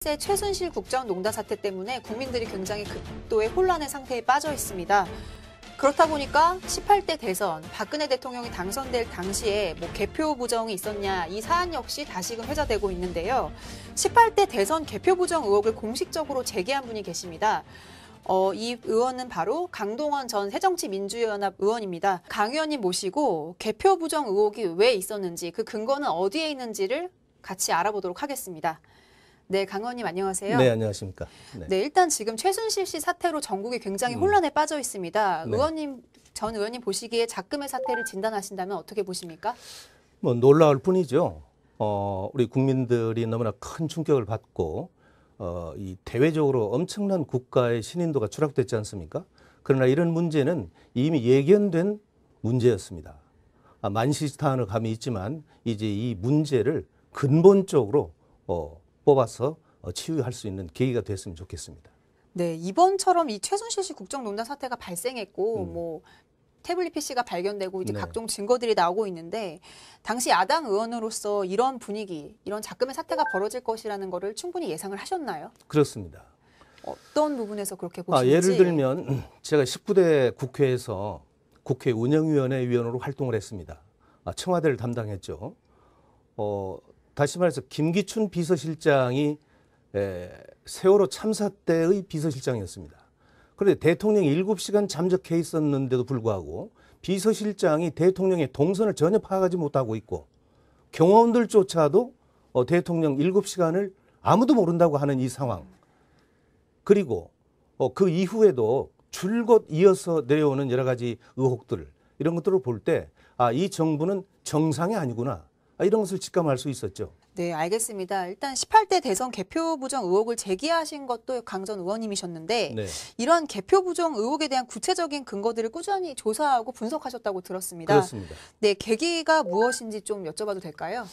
최순실 국정농단 사태 때문에 국민들이 굉장히 극도의 혼란의 상태에 빠져 있습니다. 그렇다 보니까 18대 대선 박근혜 대통령이 당선될 당시에 개표 부정이 있었냐 이 사안 역시 다시금 회자되고 있는데요. 18대 대선 개표 부정 의혹을 공식적으로 제기한 분이 계십니다. 이 의원은 바로 강동원 전 새정치민주연합 의원입니다. 강 의원님 모시고 개표 부정 의혹이 왜 있었는지 그 근거는 어디에 있는지를 같이 알아보도록 하겠습니다. 네, 강 의원님 안녕하세요. 네, 안녕하십니까. 네, 일단 지금 최순실 씨 사태로 전국이 굉장히 혼란에 빠져 있습니다. 네. 전 의원님 보시기에 작금의 사태를 진단하신다면 어떻게 보십니까? 놀라울 뿐이죠. 우리 국민들이 너무나 큰 충격을 받고 이 대외적으로 엄청난 국가의 신인도가 추락됐지 않습니까? 그러나 이런 문제는 이미 예견된 문제였습니다. 만시지탄을 감이 있지만 이제 이 문제를 근본적으로 뽑아서 치유할 수 있는 계기가 됐으면 좋겠습니다. 네, 이번처럼 이 최순실 씨 국정농단 사태가 발생했고 태블릿 PC가 발견되고 이제 네. 각종 증거들이 나오고 있는데 당시 야당 의원으로서 이런 분위기, 이런 작금의 사태가 벌어질 것이라는 거를 충분히 예상을 하셨나요? 그렇습니다. 어떤 부분에서 그렇게 보시는지? 예를 들면 제가 19대 국회에서 국회 운영위원회 위원으로 활동을 했습니다. 청와대를 담당했죠. 다시 말해서 김기춘 비서실장이 세월호 참사 때의 비서실장이었습니다. 그런데 대통령이 7시간 잠적해 있었는데도 불구하고 비서실장이 대통령의 동선을 전혀 파악하지 못하고 있고 경호원들조차도 대통령 7시간을 아무도 모른다고 하는 이 상황. 그리고 그 이후에도 줄곧 이어서 내려오는 여러 가지 의혹들 이런 것들을 볼 때 이 정부는 정상이 아니구나. 이런 것을 직감할 수 있었죠. 네, 알겠습니다. 일단 18대 대선 개표 부정 의혹을 제기하신 것도 강 전 의원님이셨는데 네. 이런 개표 부정 의혹에 대한 구체적인 근거들을 꾸준히 조사하고 분석하셨다고 들었습니다. 그렇습니다. 네, 계기가 무엇인지 좀 여쭤봐도 될까요?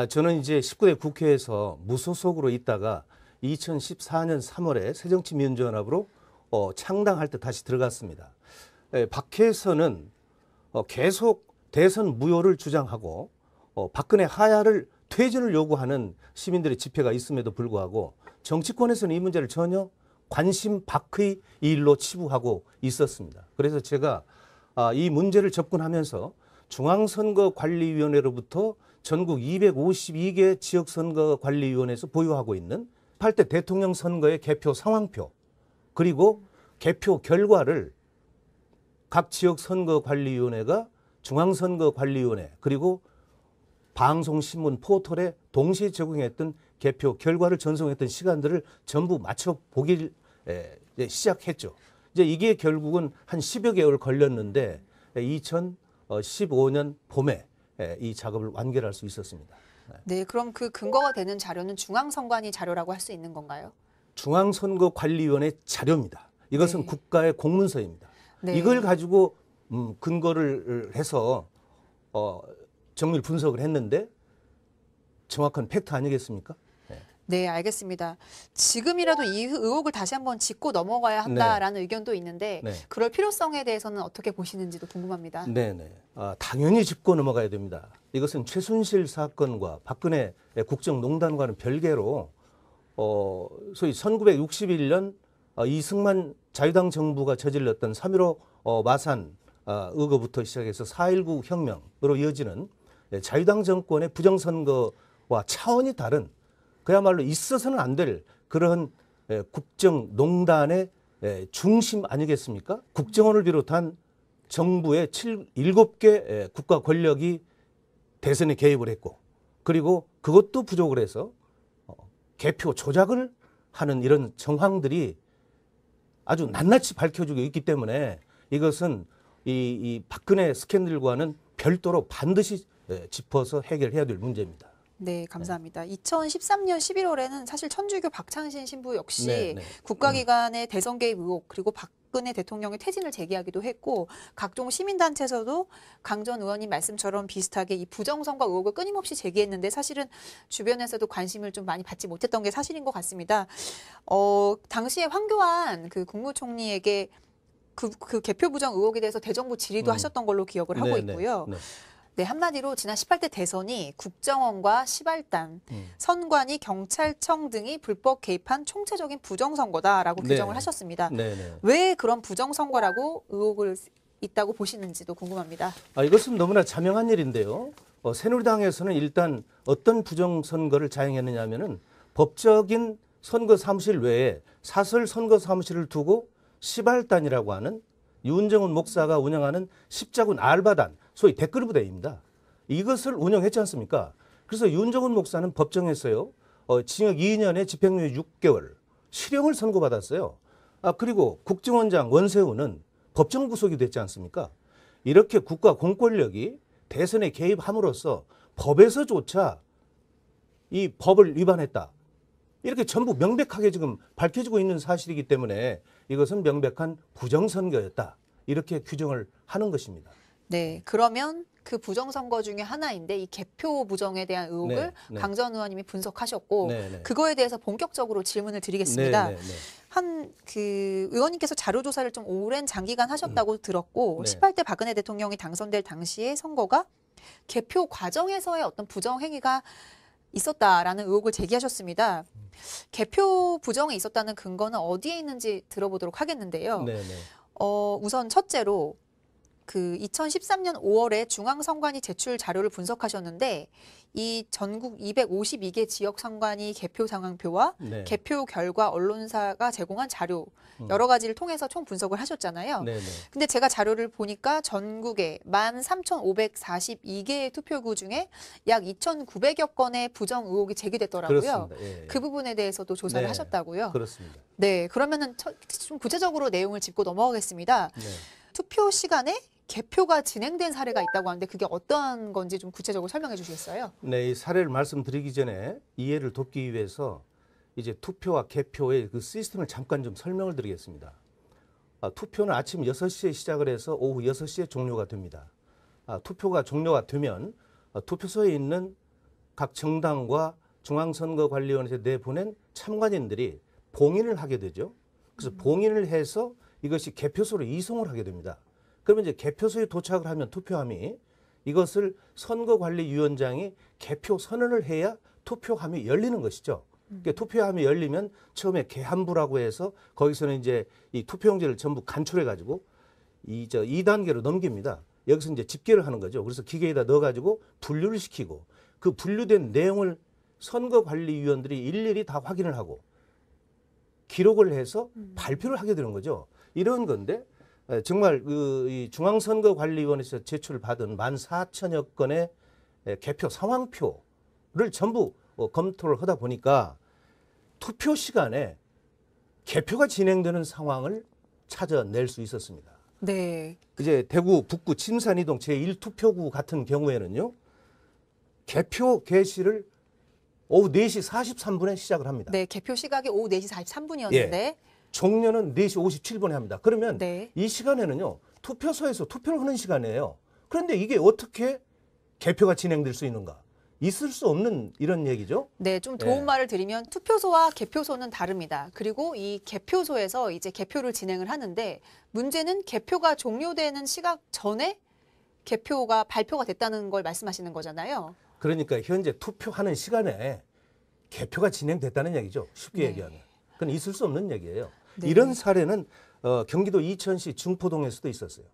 저는 이제 19대 국회에서 무소속으로 있다가 2014년 3월에 새정치민주연합으로 창당할 때 다시 들어갔습니다. 박해에서는 계속 대선 무효를 주장하고 박근혜 하야를 퇴진을 요구하는 시민들의 집회가 있음에도 불구하고 정치권에서는 이 문제를 전혀 관심 밖의 일로 치부하고 있었습니다. 그래서 제가 이 문제를 접근하면서 중앙선거관리위원회로부터 전국 252개 지역선거관리위원회에서 보유하고 있는 18대 대통령 선거의 개표 상황표 그리고 개표 결과를 각 지역선거관리위원회가 중앙선거관리위원회 그리고 방송신문 포털에 동시에 제공했던 개표 결과를 전송했던 시간들을 전부 맞춰보길 시작했죠. 이제 이게 결국은 한 10여 개월 걸렸는데 2015년 봄에 이 작업을 완결할 수 있었습니다. 네, 그럼 그 근거가 되는 자료는 중앙선관위 자료라고 할 수 있는 건가요? 중앙선거관리위원회 자료입니다. 이것은 네. 국가의 공문서입니다. 네. 이걸 가지고 근거를 해서 정밀 분석을 했는데 정확한 팩트 아니겠습니까? 네, 알겠습니다. 지금이라도 이 의혹을 다시 한번 짚고 넘어가야 한다라는 의견도 있는데 네. 그럴 필요성에 대해서는 어떻게 보시는지도 궁금합니다. 네네. 당연히 짚고 넘어가야 됩니다. 이것은 최순실 사건과 박근혜 국정농단과는 별개로 소위 1961년 이승만 자유당 정부가 저질렀던 3.15 마산 의거부터 시작해서 4.19 혁명으로 이어지는 자유당 정권의 부정선거와 차원이 다른 그야말로 있어서는 안 될 그런 국정농단의 중심 아니겠습니까? 국정원을 비롯한 정부의 7개 국가 권력이 대선에 개입을 했고 그리고 그것도 부족을 해서 개표 조작을 하는 이런 정황들이 아주 낱낱이 밝혀지고 있기 때문에 이것은 이 박근혜 스캔들과는 별도로 반드시 짚어서 해결해야 될 문제입니다. 네, 감사합니다. 2013년 11월에는 사실 천주교 박창신 신부 역시 네. 국가기관의 대선 개입 의혹 그리고 박근혜 대통령의 퇴진을 제기하기도 했고 각종 시민단체에서도 강 전 의원님 말씀처럼 비슷하게 이 부정선거 의혹을 끊임없이 제기했는데 사실은 주변에서도 관심을 좀 많이 받지 못했던 게 사실인 것 같습니다. 당시에 황교안 그 국무총리에게 그 개표 부정 의혹에 대해서 대정부 질의도 하셨던 걸로 기억을 하고 있고요. 네, 한마디로 지난 18대 대선이 국정원과 시발단, 선관위, 경찰청 등이 불법 개입한 총체적인 부정선거다라고 규정을 하셨습니다. 네네. 왜 그런 부정선거라고 의혹을 있다고 보시는지도 궁금합니다. 이것은 너무나 자명한 일인데요. 새누리당에서는 일단 어떤 부정선거를 자행했느냐 하면은 법적인 선거 사무실 외에 사설 선거 사무실을 두고 시발단이라고 하는 윤정훈 목사가 운영하는 십자군 알바단, 소위 댓글 부대입니다. 이것을 운영했지 않습니까? 그래서 윤정훈 목사는 법정에서요, 징역 2년에 집행유예 6개월, 실형을 선고받았어요. 그리고 국정원장 원세훈은 법정 구속이 됐지 않습니까? 이렇게 국가 공권력이 대선에 개입함으로써 법에서조차 이 법을 위반했다. 이렇게 전부 명백하게 지금 밝혀지고 있는 사실이기 때문에 이것은 명백한 부정선거였다. 이렇게 규정을 하는 것입니다. 네, 그러면 그 부정선거 중에 하나인데 이 개표 부정에 대한 의혹을 강 전 의원님이 분석하셨고 그거에 대해서 본격적으로 질문을 드리겠습니다. 그 의원님께서 자료조사를 좀 오랜 장기간 하셨다고 들었고 18대 박근혜 대통령이 당선될 당시의 선거가 개표 과정에서의 어떤 부정행위가 있었다라는 의혹을 제기하셨습니다. 개표 부정에 있었다는 근거는 어디에 있는지 들어보도록 하겠는데요. 우선 첫째로 그 2013년 5월에 중앙선관위 제출 자료를 분석하셨는데 이 전국 252개 지역선관위 개표 상황표와 개표 결과 언론사가 제공한 자료 여러 가지를 통해서 총 분석을 하셨잖아요. 근데 제가 자료를 보니까 전국에 13,542개의 투표구 중에 약 2,900여 건의 부정 의혹이 제기됐더라고요. 그 부분에 대해서도 조사를 하셨다고요. 그렇습니다. 네, 그러면은 좀 구체적으로 내용을 짚고 넘어가겠습니다. 투표 시간에 개표가 진행된 사례가 있다고 하는데 그게 어떤 건지 좀 구체적으로 설명해 주시겠어요? 네, 이 사례를 말씀드리기 전에 이해를 돕기 위해서 이제 투표와 개표의 그 시스템을 잠깐 좀 설명을 드리겠습니다. 투표는 아침 6시에 시작을 해서 오후 6시에 종료가 됩니다. 투표가 종료가 되면 투표소에 있는 각 정당과 중앙선거관리위원회에 내보낸 참관인들이 봉인을 하게 되죠. 그래서 봉인을 해서 이것이 개표소로 이송을 하게 됩니다. 그러면 이제 개표소에 도착을 하면 투표함이 이것을 선거관리위원장이 개표 선언을 해야 투표함이 열리는 것이죠. 그러니까 투표함이 열리면 처음에 개함부라고 해서 거기서는 이제 이 투표용지를 전부 간출해가지고 2단계로 넘깁니다. 여기서 이제 집계를 하는 거죠. 그래서 기계에다 넣어가지고 분류를 시키고 그 분류된 내용을 선거관리위원들이 일일이 다 확인을 하고 기록을 해서 발표를 하게 되는 거죠. 이런 건데 정말 이 중앙선거관리위원회에서 제출받은 14,000여 건의 개표 상황표를 전부 검토를 하다 보니까 투표 시간에 개표가 진행되는 상황을 찾아낼 수 있었습니다. 네. 이제 대구 북구 침산이동 제1투표구 같은 경우에는요. 개표 개시를 오후 4시 43분에 시작을 합니다. 네, 개표 시각이 오후 4시 43분이었는데 종료는 4시 57분에 합니다. 그러면 이 시간에는요. 투표소에서 투표를 하는 시간이에요. 그런데 이게 어떻게 개표가 진행될 수 있는가? 있을 수 없는 이런 얘기죠. 네, 좀 도움말을 드리면 투표소와 개표소는 다릅니다. 그리고 이 개표소에서 이제 개표를 진행을 하는데 문제는 개표가 종료되는 시각 전에 개표가 발표가 됐다는 걸 말씀하시는 거잖아요. 그러니까 현재 투표하는 시간에 개표가 진행됐다는 얘기죠. 쉽게 얘기하면. 그건 있을 수 없는 얘기예요. 이런 사례는 경기도 이천시 중포동에서도 있었어요.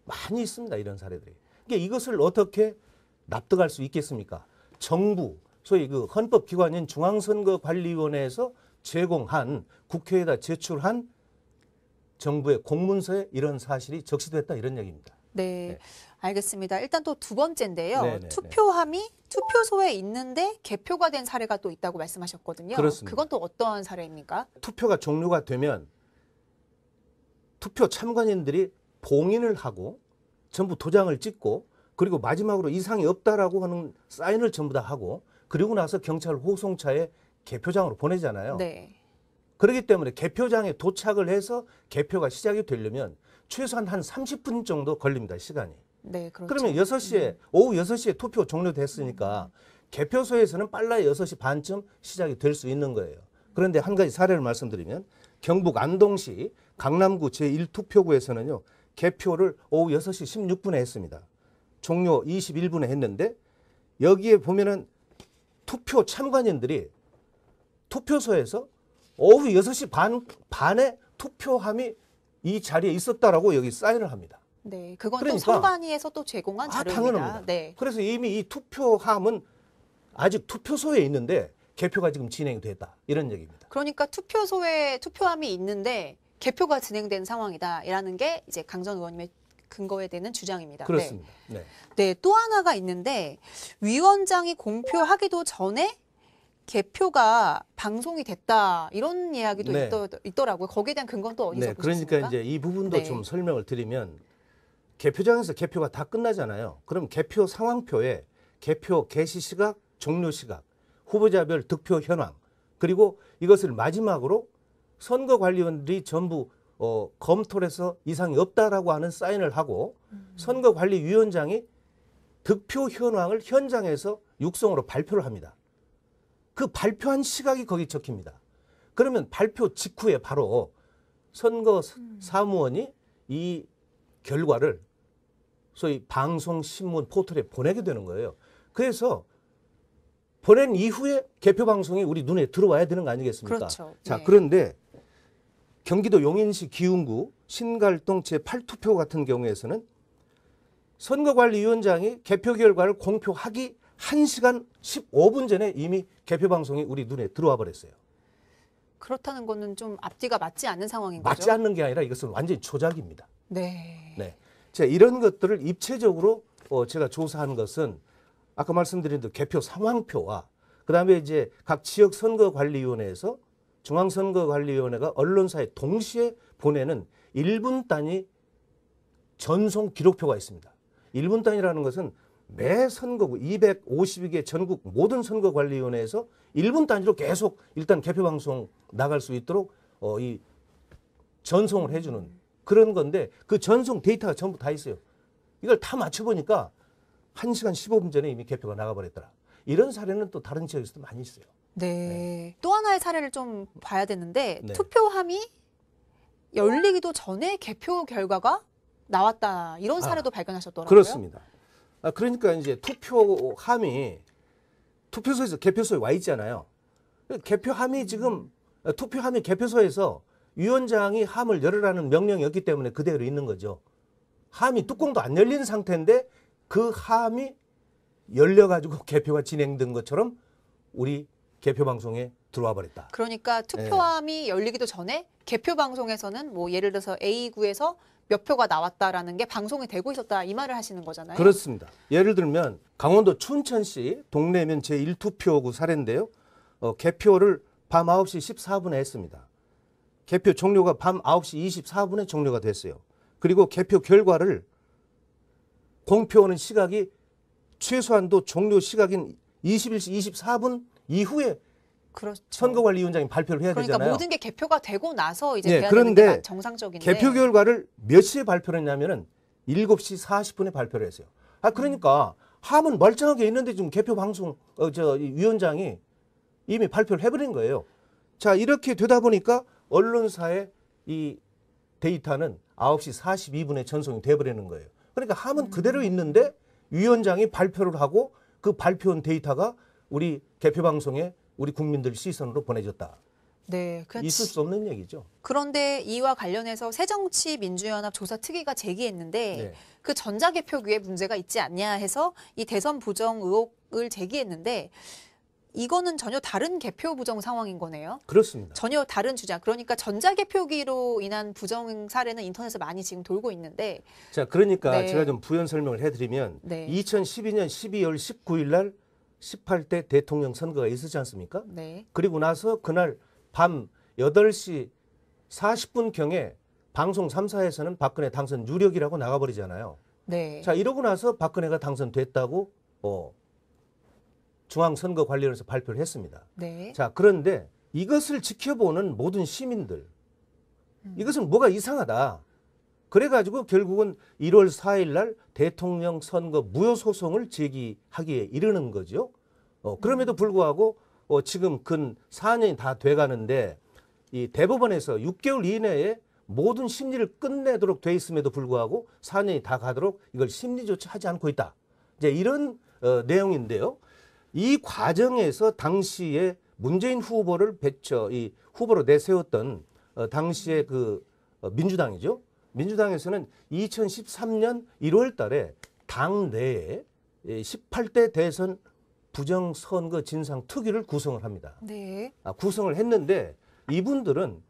많이 있습니다. 이런 사례들이. 그러니까 이것을 어떻게 납득할 수 있겠습니까? 정부, 소위 그 헌법기관인 중앙선거관리위원회에서 제공한 국회에다 제출한 정부의 공문서에 이런 사실이 적시됐다 이런 얘기입니다. 네, 알겠습니다. 일단 또 두 번째인데요. 투표함이 투표소에 있는데 개표가 된 사례가 또 있다고 말씀하셨거든요. 그렇습니다. 그건 또 어떠한 사례입니까? 투표가 종료가 되면 투표 참관인들이 봉인을 하고 전부 도장을 찍고 그리고 마지막으로 이상이 없다라고 하는 사인을 전부 다 하고 그리고 나서 경찰 호송차에 개표장으로 보내잖아요. 네. 그렇기 때문에 개표장에 도착을 해서 개표가 시작이 되려면 최소한 한 30분 정도 걸립니다. 시간이. 네, 그렇죠. 그러면 6시에 오후 6시에 투표 종료됐으니까 개표소에서는 빨라야 6시 반쯤 시작이 될 수 있는 거예요. 그런데 한 가지 사례를 말씀드리면 경북 안동시 강남구 제1투표구에서는요. 개표를 오후 6시 16분에 했습니다. 종료 21분에 했는데 여기에 보면은 투표 참관인들이 투표소에서 오후 6시 반에 투표함이 이 자리에 있었다라고 여기 사인을 합니다. 네, 그건 그러니까, 또 선관위에서 또 제공한 자료입니다. 당연합니다. 네. 그래서 이미 이 투표함은 아직 투표소에 있는데 개표가 지금 진행이 됐다. 이런 얘기입니다. 그러니까 투표소에 투표함이 있는데 개표가 진행된 상황이다라는 게 이제 강 전 의원님의 근거에 되는 주장입니다. 그렇습니다. 네. 네, 또 하나가 있는데 위원장이 공표하기도 전에 개표가 방송이 됐다 이런 이야기도 네. 있더라고요. 거기에 대한 근거는 또 어디서 네, 보셨습니까? 그러니까 이제 이 부분도 네. 좀 설명을 드리면 개표장에서 개표가 다 끝나잖아요. 그럼 개표 상황표에 개표 개시 시각, 종료 시각, 후보자별 득표 현황, 그리고 이것을 마지막으로 선거관리위원들이 전부 검토를 해서 이상이 없다라고 하는 사인을 하고 선거관리위원장이 득표 현황을 현장에서 육성으로 발표를 합니다. 그 발표한 시각이 거기 적힙니다. 그러면 발표 직후에 바로 선거 사무원이 이 결과를 소위 방송, 신문, 포털에 보내게 되는 거예요. 그래서 보낸 이후에 개표 방송이 우리 눈에 들어와야 되는 거 아니겠습니까? 그렇죠. 자, 네. 그런데 경기도 용인시 기흥구 신갈동 제8투표 같은 경우에서는 선거관리위원장이 개표 결과를 공표하기 1시간 15분 전에 이미 개표 방송이 우리 눈에 들어와 버렸어요. 그렇다는 거는 좀 앞뒤가 맞지 않는 상황인 맞지 거죠? 않는 게 아니라 이것은 완전히 조작입니다. 네. 네. 자, 이런 것들을 입체적으로 제가 조사한 것은 아까 말씀드린 그 개표 상황표와 그다음에 이제 각 지역 선거관리위원회에서 중앙선거관리위원회가 언론사에 동시에 보내는 1분 단위 전송 기록표가 있습니다. 1분 단위라는 것은 매 선거구 252개 전국 모든 선거관리위원회에서 1분 단위로 계속 일단 개표 방송 나갈 수 있도록 이 전송을 해주는 그런 건데 그 전송 데이터가 전부 다 있어요. 이걸 다 맞춰보니까 1시간 15분 전에 이미 개표가 나가버렸더라. 이런 사례는 또 다른 지역에서도 많이 있어요. 네. 또 하나의 사례를 좀 봐야 되는데 네. 투표함이 열리기도 전에 개표 결과가 나왔다. 이런 사례도 발견하셨더라고요. 그렇습니다. 그러니까 이제 투표함이 투표소에서 개표소에 와 있잖아요. 개표함이 지금 투표함이 개표소에서 위원장이 함을 열으라는 명령이었기 때문에 그대로 있는 거죠. 함이 뚜껑도 안 열린 상태인데 그 함이 열려가지고 개표가 진행된 것처럼 우리 개표 방송에 들어와 버렸다. 그러니까 투표함이 열리기도 전에 개표 방송에서는 뭐 예를 들어서 A구에서 몇 표가 나왔다라는 게 방송이 되고 있었다 이 말을 하시는 거잖아요. 그렇습니다. 예를 들면 강원도 춘천시 동래면 제1투표구 사례인데요. 개표를 밤 9시 14분에 했습니다. 개표 종료가 밤 9시 24분에 종료가 됐어요. 그리고 개표 결과를 공표하는 시각이 최소한도 종료 시각인 21시 24분 이후에 그렇죠. 선거관리위원장이 발표를 해야 그러니까 되잖아요. 모든 게 개표가 되고 나서 이제 네, 돼야 되는 게 그런데 정상적인데 개표 결과를 몇 시에 발표를 했냐면은 7시 40분에 발표를 했어요. 그러니까 함은 멀쩡하게 있는데 지금 개표 방송 이 위원장이 이미 발표를 해버린 거예요. 자, 이렇게 되다 보니까 언론사의 이 데이터는 9시 42분에 전송이 돼버리는 거예요. 그러니까 함은 그대로 있는데 위원장이 발표를 하고 그 발표한 데이터가 우리 개표 방송에 우리 국민들 시선으로 보내졌다. 네, 있을 수 없는 얘기죠. 그런데 이와 관련해서 새정치민주연합 조사특위가 제기했는데 네. 그 전자개표기에 문제가 있지 않냐 해서 이 대선 부정 의혹을 제기했는데 이거는 전혀 다른 개표 부정 상황인 거네요. 그렇습니다. 전혀 다른 주장. 그러니까 전자개표기로 인한 부정 사례는 인터넷에 많이 지금 돌고 있는데 자, 그러니까 네. 제가 좀 부연 설명을 해드리면 네. 2012년 12월 19일 날 18대 대통령 선거가 있었지 않습니까? 네. 그리고 나서 그날 밤 8시 40분경에 방송 3사에서는 박근혜 당선 유력이라고 나가버리잖아요. 네. 자, 이러고 나서 박근혜가 당선됐다고 중앙선거관리원에서 발표를 했습니다. 네. 자, 그런데 이것을 지켜보는 모든 시민들, 이것은 뭐가 이상하다. 그래가지고 결국은 1월 4일 날 대통령 선거 무효 소송을 제기하기에 이르는 거죠. 그럼에도 불구하고 지금 근 4년이 다 돼가는데 이 대법원에서 6개월 이내에 모든 심리를 끝내도록 돼 있음에도 불구하고 4년이 다 가도록 이걸 심리조차 하지 않고 있다. 이제 이런 내용인데요. 이 과정에서 당시에 문재인 후보를 이 후보로 내세웠던 당시에 그 민주당이죠. 민주당에서는 2013년 1월 달에 당 내에 18대 대선 부정선거 진상 특위를 구성을 합니다. 네. 구성을 했는데 이분들은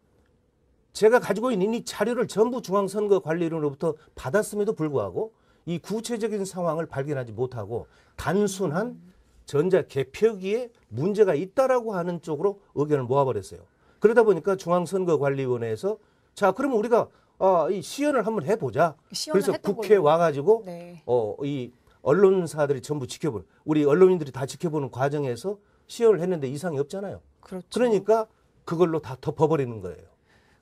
제가 가지고 있는 이 자료를 전부 중앙선거관리위원회로부터 받았음에도 불구하고 이 구체적인 상황을 발견하지 못하고 단순한 전자개표기에 문제가 있다라고 하는 쪽으로 의견을 모아버렸어요. 그러다 보니까 중앙선거관리위원회에서 자, 그러면 우리가 이 시연을 한번 해보자. 그래서 국회에 와가지고 네. 이 언론사들이 전부 지켜보는, 우리 언론인들이 다 지켜보는 과정에서 시연을 했는데 이상이 없잖아요. 그렇죠. 그러니까 그걸로 다 덮어버리는 거예요.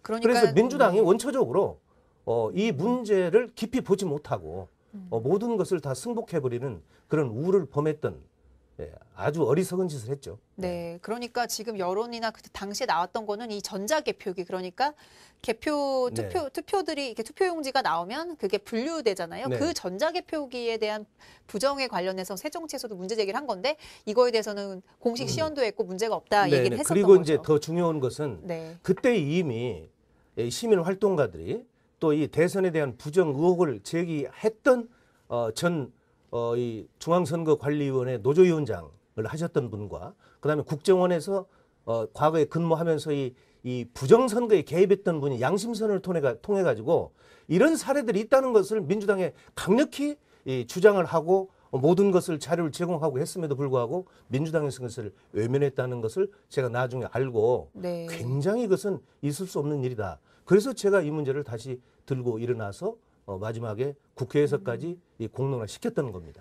그러니까, 그래서 민주당이 원초적으로 이 문제를 깊이 보지 못하고 모든 것을 다 승복해버리는 그런 우를 범했던 아주 어리석은 짓을 했죠. 네, 그러니까 지금 여론이나 그 당시에 나왔던 거는 이 전자개표기, 그러니까 개표 투표들이 이렇게 투표용지가 나오면 그게 분류되잖아요. 네. 그 전자개표기에 대한 부정에 관련해서 새정치에서도 문제 제기를 한 건데 이거에 대해서는 공식 시연도 했고 문제가 없다 얘기를 했었던 그리고 거죠. 이제 더 중요한 것은 네. 그때 이미 시민 활동가들이 또 이 대선에 대한 부정 의혹을 제기했던 이 중앙선거관리위원회 노조위원장을 하셨던 분과 그다음에 국정원에서 과거에 근무하면서 이 부정선거에 개입했던 분이 양심선을 통해 가지고 이런 사례들이 있다는 것을 민주당에 강력히 주장을 하고 모든 것을 자료를 제공하고 했음에도 불구하고 민주당에서 그것을 외면했다는 것을 제가 나중에 알고 네. 굉장히 이것은 있을 수 없는 일이다. 그래서 제가 이 문제를 다시 들고 일어나서 마지막에 국회에서까지 공론화 시켰다는 겁니다.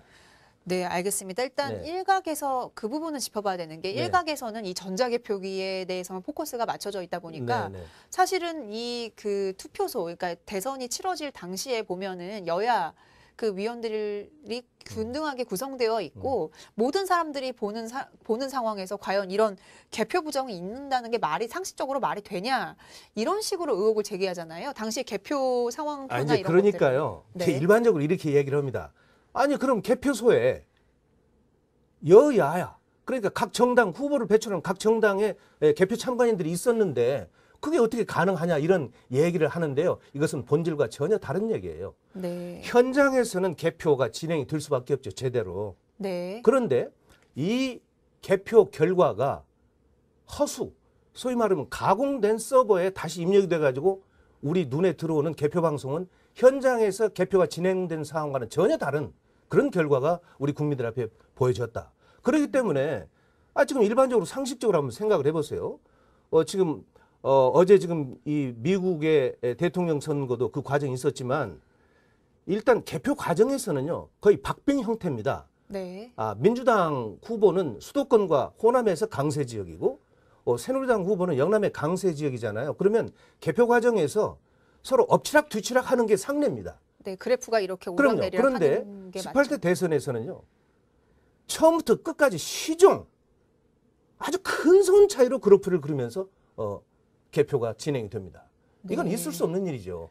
네, 알겠습니다. 일단 네. 일각에서 그 부분은 짚어봐야 되는 게 네. 일각에서는 이 전자개표기에 대해서만 포커스가 맞춰져 있다 보니까 네, 네. 사실은 이 그 투표소, 그러니까 대선이 치러질 당시에 보면은 여야 그 위원들이 균등하게 구성되어 있고 모든 사람들이 보는 상황에서 과연 이런 개표 부정이 있는다는 게 상식적으로 말이 되냐 이런 식으로 의혹을 제기하잖아요. 당시 개표 상황표나 이제 이런 그러니까요. 것들을. 네. 일반적으로 이렇게 얘기를 합니다. 아니 그럼 개표소에 여야야 그러니까 각 정당 후보를 배출하는 각 정당의 개표 참관인들이 있었는데 그게 어떻게 가능하냐 이런 얘기를 하는데요. 이것은 본질과 전혀 다른 얘기예요. 네. 현장에서는 개표가 진행이 될 수밖에 없죠. 제대로. 네. 그런데 이 개표 결과가 소위 말하면 가공된 서버에 다시 입력이 돼가지고 우리 눈에 들어오는 개표 방송은 현장에서 개표가 진행된 상황과는 전혀 다른 그런 결과가 우리 국민들 앞에 보여졌다. 그렇기 때문에 지금 일반적으로 상식적으로 한번 생각을 해보세요. 지금 어제 지금 이 미국의 대통령 선거도 그 과정이 있었지만 일단 개표 과정에서는요 거의 박빙 형태입니다. 네. 민주당 후보는 수도권과 호남에서 강세 지역이고 새누리당 후보는 영남의 강세 지역이잖아요. 그러면 개표 과정에서 서로 엎치락 뒤치락 하는 게 상례입니다. 네, 그래프가 이렇게 그럼요. 오르락내리락 그런데 하는 게 18대 맞죠. 대선에서는요. 처음부터 끝까지 시종 아주 큰 손 차이로 그래프를 그리면서 개표가 진행이 됩니다. 이건 네. 있을 수 없는 일이죠.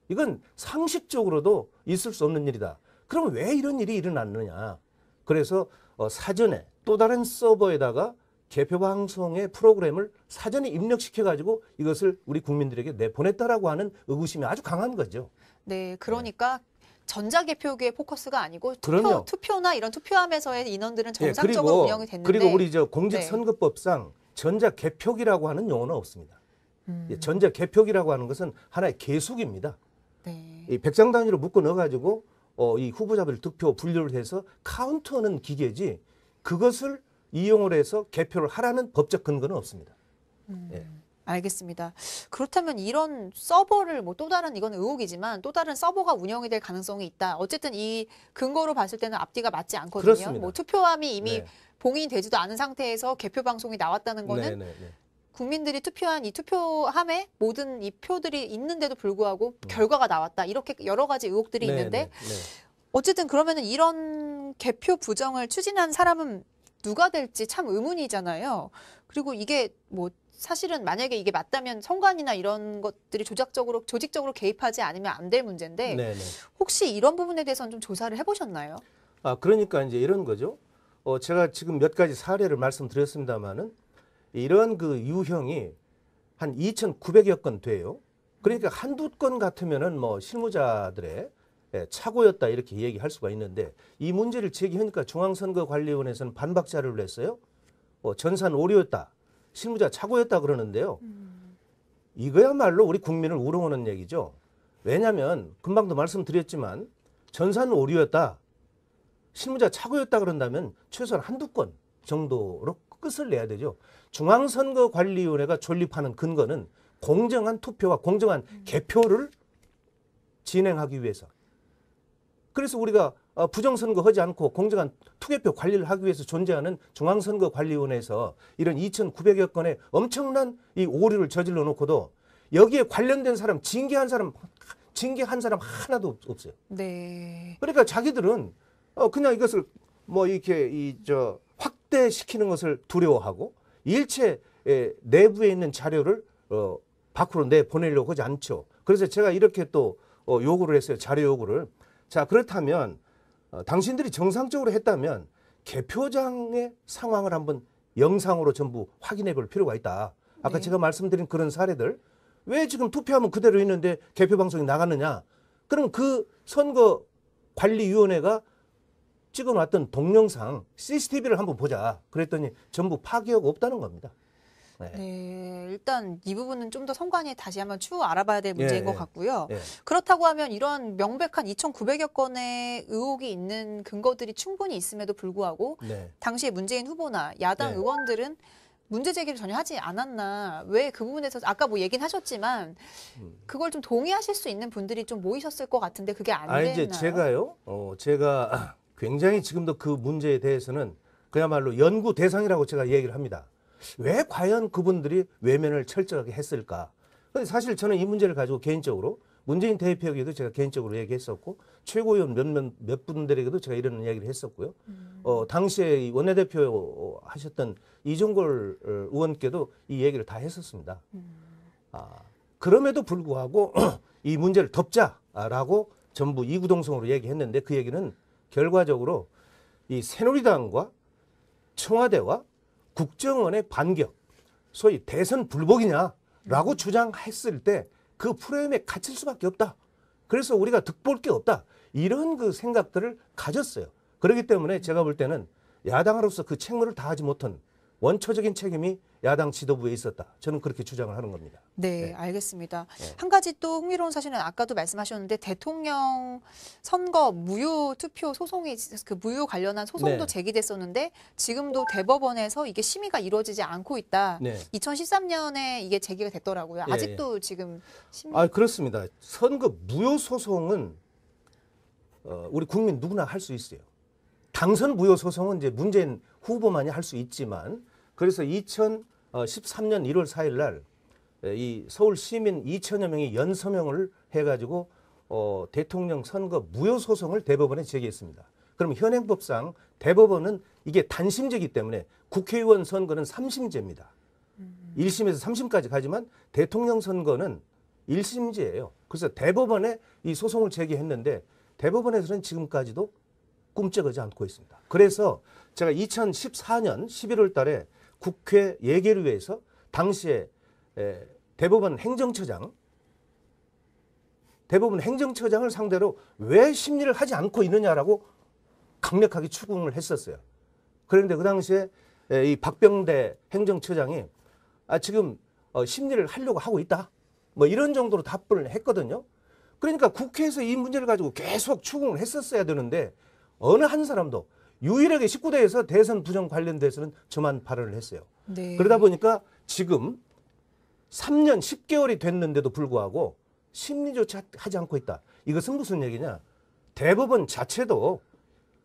이건 상식적으로도 있을 수 없는 일이다. 그럼 왜 이런 일이 일어났느냐. 그래서 사전에 또 다른 서버에다가 개표 방송의 프로그램을 사전에 입력시켜가지고 이것을 우리 국민들에게 내보냈다라고 하는 의구심이 아주 강한 거죠. 네, 그러니까 전자개표기의 포커스가 아니고 그럼요. 투표나 이런 투표함에서의 인원들은 정상적으로 그리고, 운영이 됐는데 그리고 우리 공직선거법상 전자개표기라고 하는 용어는 없습니다. 전자개표기라고 하는 것은 하나의 계속입니다. 네. 이 백장 단위로 묶어 넣어가지고 이 후보자별 득표 분류를 해서 카운트하는 기계지 그것을 이용을 해서 개표를 하라는 법적 근거는 없습니다. 예. 알겠습니다. 그렇다면 이런 서버를 또 다른 이건 의혹이지만 또 다른 서버가 운영이 될 가능성이 있다. 어쨌든 이 근거로 봤을 때는 앞뒤가 맞지 않거든요. 그렇습니다. 투표함이 이미 네. 봉인이 되지도 않은 상태에서 개표 방송이 나왔다는 거는 네. 국민들이 투표한 이 투표함에 모든 이 표들이 있는데도 불구하고 결과가 나왔다. 이렇게 여러 가지 의혹들이 있는데 어쨌든 그러면은 이런 개표 부정을 추진한 사람은 누가 될지 참 의문이잖아요. 그리고 이게 사실은 만약에 이게 맞다면 선관위나 이런 것들이 조직적으로 개입하지 않으면 안 될 문제인데 네네. 혹시 이런 부분에 대해서는 좀 조사를 해보셨나요? 그러니까 이제 이런 거죠. 제가 지금 몇 가지 사례를 말씀드렸습니다만은 이런 그 유형이 한 2,900여 건 돼요. 그러니까 한두 건 같으면은 뭐 실무자들의 착오였다 이렇게 얘기할 수가 있는데 이 문제를 제기하니까 중앙선거관리위원회에서는 반박 자료를 냈어요. 전산 오류였다. 실무자 착오였다 그러는데요. 이거야말로 우리 국민을 우롱하는 얘기죠. 왜냐하면 금방도 말씀드렸지만 전산 오류였다. 실무자 착오였다 그런다면 최소한 한두 건 정도로 끝을 내야 되죠. 중앙선거관리위원회가 존립하는 근거는 공정한 투표와 공정한 개표를 진행하기 위해서. 그래서 우리가 부정선거 하지 않고 공정한 투개표 관리를 하기 위해서 존재하는 중앙선거관리위원회에서 이런 2,900여 건의 엄청난 이 오류를 저질러 놓고도 여기에 관련된 사람, 징계한 사람 하나도 없어요. 네. 그러니까 자기들은 그냥 이것을 뭐 이렇게 확대시키는 것을 두려워하고 일체 내부에 있는 자료를 밖으로 내보내려고 하지 않죠. 그래서 제가 이렇게 또 요구를 했어요. 자료 요구를. 자, 그렇다면 당신들이 정상적으로 했다면 개표장의 상황을 한번 영상으로 전부 확인해 볼 필요가 있다. 아까 네. 제가 말씀드린 그런 사례들 왜 지금 투표하면 그대로 있는데 개표 방송이 나갔느냐. 그럼 그 선거관리위원회가 찍어놨던 동영상 CCTV를 한번 보자. 그랬더니 전부 파기하고 없다는 겁니다. 네. 네, 일단 이 부분은 좀 더 선관위에 다시 한번 추후 알아봐야 될 문제인 것 같고요. 예. 그렇다고 하면 이런 명백한 2,900여 건의 의혹이 있는 근거들이 충분히 있음에도 불구하고 네. 당시에 문재인 후보나 야당 네. 의원들은 문제 제기를 전혀 하지 않았나. 왜 그 부분에서 아까 뭐 얘기는 하셨지만 그걸 좀 동의하실 수 있는 분들이 좀 모이셨을 것 같은데 그게 안 됐나요? 이제 제가요. 제가 굉장히 지금도 그 문제에 대해서는 그야말로 연구 대상이라고 제가 얘기를 합니다. 왜 과연 그분들이 외면을 철저하게 했을까? 근데 사실 저는 이 문제를 가지고 개인적으로 문재인 대표에게도 제가 개인적으로 얘기했었고 최고위원 몇 분들에게도 제가 이런 이야기를 했었고요. 당시에 이 원내대표 하셨던 이종걸 의원께도 이 얘기를 다 했었습니다. 그럼에도 불구하고 이 문제를 덮자라고 전부 이구동성으로 얘기했는데 그 얘기는 결과적으로 이 새누리당과 청와대와 국정원의 반격, 소위 대선 불복이냐라고 주장했을 때 그 프레임에 갇힐 수밖에 없다. 그래서 우리가 득볼 게 없다. 이런 그 생각들을 가졌어요. 그렇기 때문에 제가 볼 때는 야당으로서 그 책무를 다하지 못한 원초적인 책임이 야당 지도부에 있었다. 저는 그렇게 주장을 하는 겁니다. 네, 알겠습니다. 한 가지 또 흥미로운 사실은 아까도 말씀하셨는데 대통령 선거 무효 투표 소송이 그 무효 관련한 소송도 네. 제기됐었는데 지금도 대법원에서 이게 심의가 이루어지지 않고 있다. 네. 2013년에 이게 제기가 됐더라고요. 예, 아직도 지금 심의 그렇습니다. 선거 무효 소송은 우리 국민 누구나 할 수 있어요. 당선 무효 소송은 이제 문재인 후보만이 할 수 있지만 그래서 2013년 1월 4일 날 이 서울 시민 2천여 명이 연서명을 해가지고 대통령 선거 무효 소송을 대법원에 제기했습니다. 그럼 현행법상 대법원은 이게 단심제이기 때문에 국회의원 선거는 3심제입니다. 1심에서 3심까지 가지만 대통령 선거는 1심제예요. 그래서 대법원에 이 소송을 제기했는데 대법원에서는 지금까지도 꿈쩍하지 않고 있습니다. 그래서 제가 2014년 11월 달에 국회 예결위에서 당시에 대법원 행정처장을 상대로 왜 심리를 하지 않고 있느냐라고 강력하게 추궁을 했었어요. 그런데 그 당시에 이 박병대 행정처장이 지금 심리를 하려고 하고 있다. 뭐 이런 정도로 답변을 했거든요. 그러니까 국회에서 이 문제를 가지고 계속 추궁을 했었어야 되는데 어느 한 사람도 유일하게 19대에서 대선 부정 관련돼서는 저만 발언을 했어요. 네. 그러다 보니까 지금 3년 10개월이 됐는데도 불구하고 심리조차 하지 않고 있다. 이것은 무슨 얘기냐. 대법원 자체도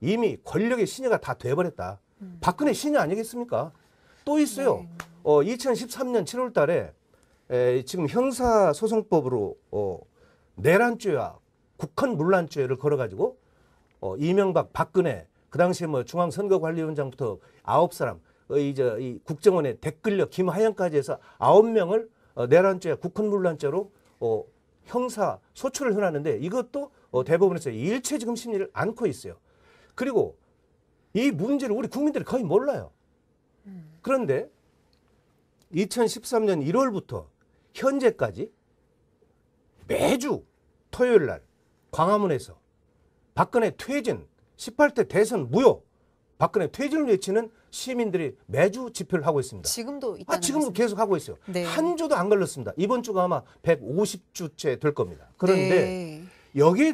이미 권력의 신여가 다 돼버렸다. 박근혜 신여 아니겠습니까? 또 있어요. 네. 2013년 7월 달에 지금 형사소송법으로 내란죄와 국헌문란죄를 걸어가지고 이명박, 박근혜 그 당시에 뭐 중앙선거관리위원장부터 9사람 이 국정원의 댓글력 김하영까지 해서 9명을 내란죄, 국헌문란죄로 형사 소추를 해놨는데 이것도 대법원에서 일체 지금 심리를 안고 있어요. 그리고 이 문제를 우리 국민들이 거의 몰라요. 그런데 2013년 1월부터 현재까지 매주 토요일 날 광화문에서 박근혜 퇴진, 18대 대선 무효, 박근혜 퇴진을 외치는 시민들이 매주 집회를 하고 있습니다. 지금도 있다는 지금도 말씀. 계속 하고 있어요. 네. 한 주도 안 걸렸습니다. 이번 주가 아마 150주째 될 겁니다. 그런데 네. 여기에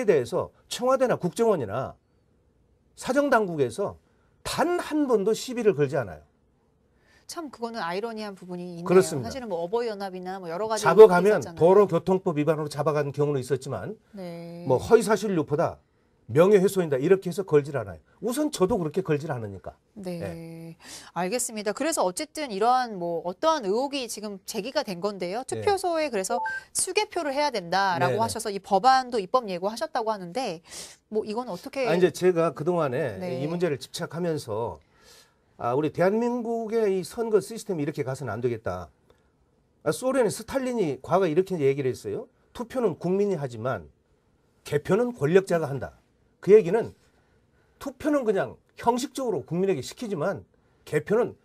대해서 청와대나 국정원이나 사정당국에서 단 한 번도 시비를 걸지 않아요. 참 그거는 아이러니한 부분이 있네요. 그렇습니다. 사실은 뭐 어버이연합이나 뭐 여러 가지 잡아가면 있었잖아요. 도로교통법 위반으로 잡아간 경우는 있었지만 네. 뭐 허위사실 유포다, 명예훼손이다 이렇게 해서 걸질 않아요. 우선 저도 그렇게 걸질 않으니까. 네. 알겠습니다. 그래서 어쨌든 이러한 뭐 어떠한 의혹이 지금 제기가 된 건데요. 투표소에 그래서 수개표를 해야 된다라고 네네. 하셔서 이 법안도 입법 예고하셨다고 하는데 뭐 이건 어떻게 이제 제가 그동안에 네. 이 문제를 집착하면서 우리 대한민국의 이 선거 시스템이 이렇게 가서는 안 되겠다. 소련의 스탈린이 과거에 이렇게 얘기를 했어요. 투표는 국민이 하지만 개표는 권력자가 한다. 그 얘기는 투표는 그냥 형식적으로 국민에게 시키지만 개표는